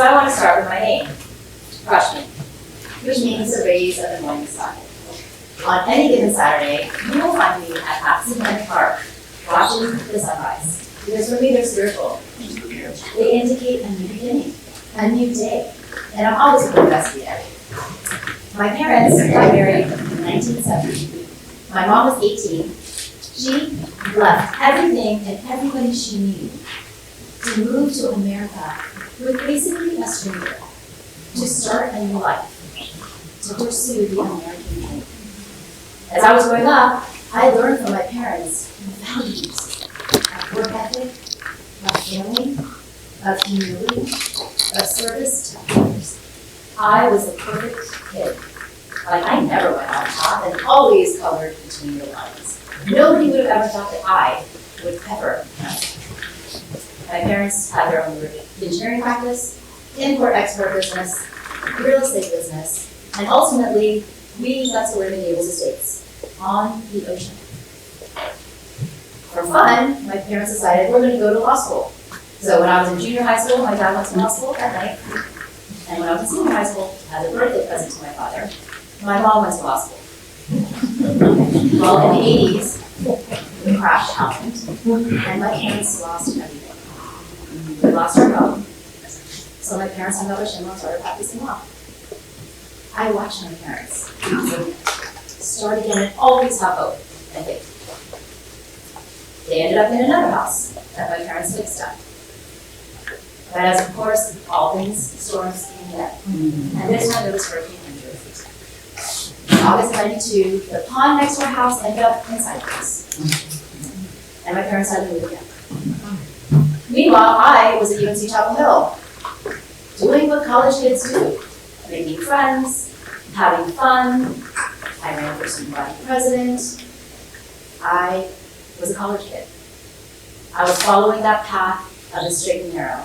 I want to start with my name, Rashmi, which means the rays of the morning sun. On any given Saturday, you will find me at Authentically Park watching the sunrise. Because for me, they're spiritual. They indicate a new beginning, a new day, and I'm always looking for the best yet. My parents got married in 1970. My mom was 18. She left everything and everybody she knew to move to America with basically a stranger, to start a new life, to pursue the American dream. As I was growing up, I learned from my parents the values of work ethic, of family, of humility, of service to others. I was the perfect kid. Like, I never went on top and always colored between the lines. Nobody would have ever thought that I would ever know. My parents had their own engineering practice, import-export business, real estate business, and ultimately, we got to live in Gables Estates on the ocean. For fun, my parents decided we're going to go to law school. So when I was in junior high school, my dad went to law school at night. And when I was in senior high school, as a birthday present to my father, my mom went to law school. Well, in the 80s, the crash happened, and my parents lost everything. We lost our home. So my parents hung up a shingle and started practicing law. I watched my parents start again and always have hope and faith. They ended up in another house that my parents fixed up. But as of course, all things, storms came again. And this time it was Hurricane Andrew. In August '92, the pond next to our house ended up inside the house. And my parents had to move again. Meanwhile, I was at UNC Chapel Hill, doing what college kids do, making friends, having fun. I ran for student body president. I was a college kid. I was following that path of the straight and narrow,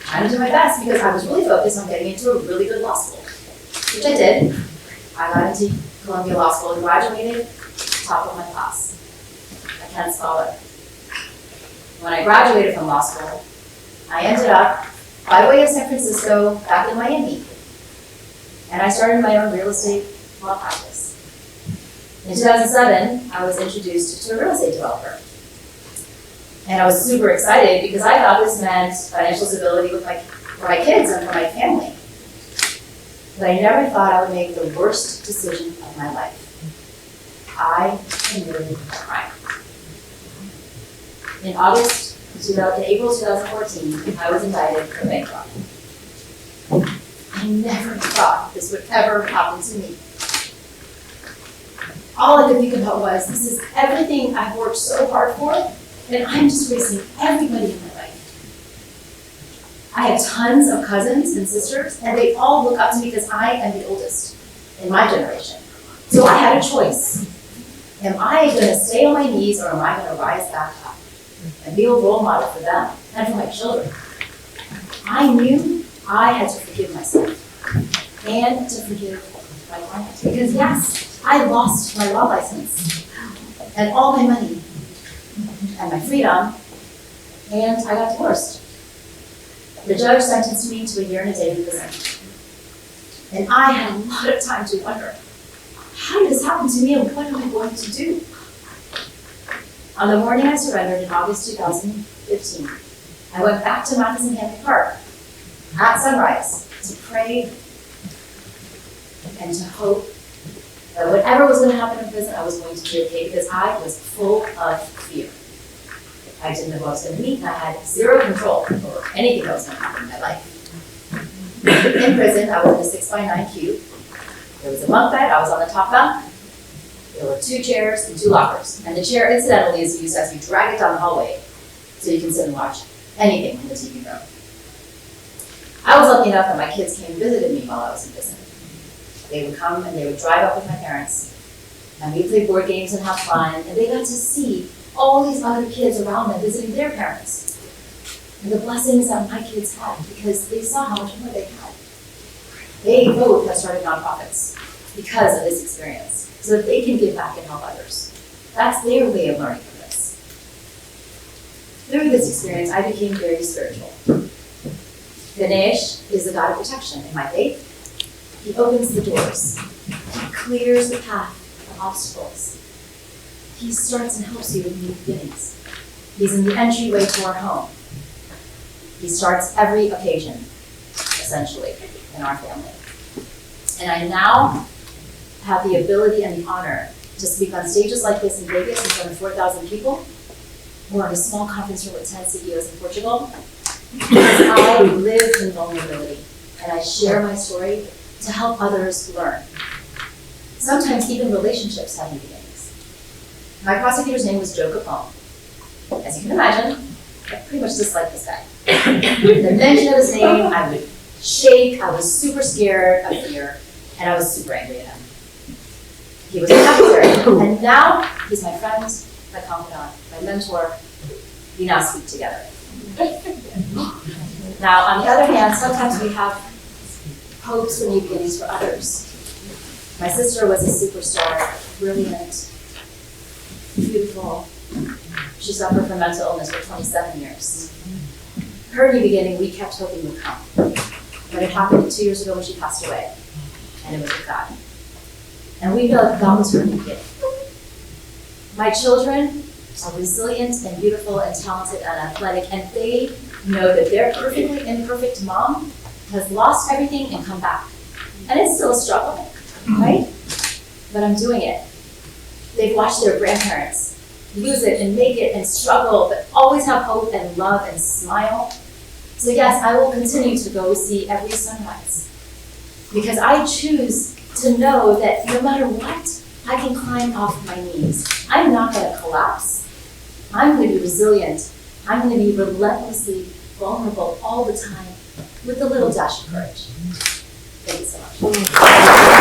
trying to do my best because I was really focused on getting into a really good law school, which I did. I got into Columbia Law School and graduated top of my class. A Kent Scholar. When I graduated from law school, I ended up, by way of San Francisco, back in Miami. And I started my own real estate law practice. In 2007, I was introduced to a real estate developer. And I was super excited because I thought this meant financial stability for my kids and for my family. But I never thought I would make the worst decision of my life. I committed a crime. In April 2014, I was indicted for bank fraud. I never thought this would ever happen to me. All I could think about was, this is everything I've worked so hard for, and I'm just wasting everybody in my life. I have tons of cousins and sisters, and they all look up to me because I am the oldest in my generation. So I had a choice. Am I going to stay on my knees, or am I going to rise back up and be a role model for them and for my children? I knew I had to forgive myself and to forgive my client. Because yes, I lost my law license and all my money and my freedom, and I got divorced. The judge sentenced me to a year and a day in prison. And I had a lot of time to wonder, how did this happen to me and what am I going to do? On the morning I surrendered in August 2015, I went back to Matheson Hampton Park at sunrise to pray and to hope that whatever was going to happen in prison, I was going to be okay because I was full of fear. I didn't know what I was going to meet, and I had zero control over anything that was going to happen in my life. In prison, I was in a 6x9 cube. There was a bunk bed, I was on the top bunk. There were 2 chairs and 2 lockers. And the chair, incidentally, is used as you drag it down the hallway so you can sit and watch anything in the TV room. I was lucky enough that my kids came and visited me while I was in prison. They would come and they would drive up with my parents, and we'd play board games and have fun, and they got to see all these other kids around them visiting their parents, and the blessings that my kids had because they saw how much more they had. They both have started nonprofits because of this experience, so that they can give back and help others. That's their way of learning from this. Through this experience, I became very spiritual. Ganesh is the god of protection in my faith. He opens the doors. He clears the path of obstacles. He starts and helps you with new beginnings. He's in the entryway to our home. He starts every occasion, essentially, in our family. And I now have the ability and the honor to speak on stages like this in Vegas in front of 4,000 people, or in a small conference room with 10 CEOs in Portugal, because I live in vulnerability, and I share my story to help others learn. Sometimes even relationships have new beginnings. My prosecutor's name was Joe Capone. As you can imagine, I pretty much disliked this guy. The mention of his name, I would shake, I was super scared of fear, and I was super angry at him. He was my adversary, and now he's my friend, my confidant, my mentor. We now speak together. Now, on the other hand, sometimes we have hopes for new beginnings for others. My sister was a superstar, brilliant, beautiful. She suffered from mental illness for 27 years. Her new beginning, we kept hoping would come. But it happened 2 years ago when she passed away, and it was with God. And we know that God was her new beginning. My children are resilient and beautiful and talented and athletic, and they know that their perfectly imperfect mom has lost everything and come back. And it's still a struggle, right? But I'm doing it. They've watched their grandparents lose it and make it and struggle, but always have hope and love and smile. So yes, I will continue to go see every sunrise, because I choose to know that no matter what, I can climb off my knees. I'm not going to collapse. I'm going to be resilient. I'm going to be relentlessly vulnerable all the time with a little dash of courage. Thank you so much.